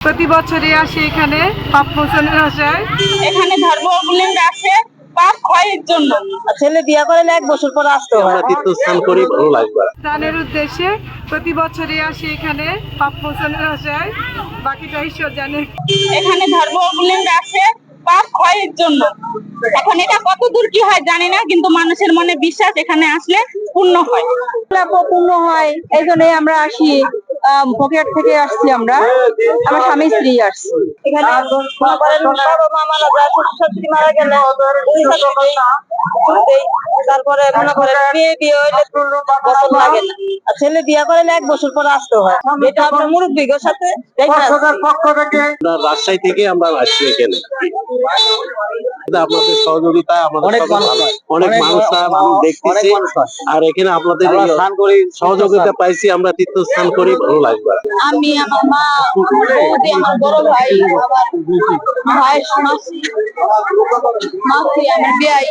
প্রতি বছরই আসে এখানে পাপ মোচনের আশায়। এখানে ধর্মাবলম্বী আসে পাপ ক্ষয়ের জন্য। ছেলে বিয়ে করলে 1 বছর পর আসতে হয়। আমরা তীর্থস্থান করি, ভালো লাগবে। দানের উদ্দেশ্যে প্রতি বছরই আসে এখানে পাপ মোচনের আশায়। বাকিটা ঈশ্বর জানে। এখানে ধর্মাবলম্বী আসে পাপ ক্ষয়ের জন্য। এখন এটা কত দূর কি হয় জানি না, কিন্তু মানুষের মনে বিশ্বাস এখানে আসলে পূর্ণ হয়। পূর্ণ হয়, এই জন্যই আমরা আসি। পকেট থেকে আসছি আমরা, আমার স্বামী স্ত্রী আসছি এখানে। মনে করেন বাবা মা মারা যায়, শ্বশুর শাশুড়ি মারা গেলে তারপরে মনে করেন বিয়ে হইলে বছর লাগে না, আর ছেলে বিয়ে করলে 1 বছর পর আসতে হয়। এটা আপনার মুরব্বীদের সাথে আমরা রাজশাহী থেকে আমরা আসছি এখানে। আপনাদের সহযোগিতায় আমাদের অনেক মানুষ দেখতেছি, আর এখানে আপনাদের সহযোগিতা পাইছি, আমরা তীর্থস্থান করি, ভালো লাগবে। আমি, আমার মা, বৌদি, আমার বড় ভাই, আমার ভাইয়ের মাসি, আমার বিয়াই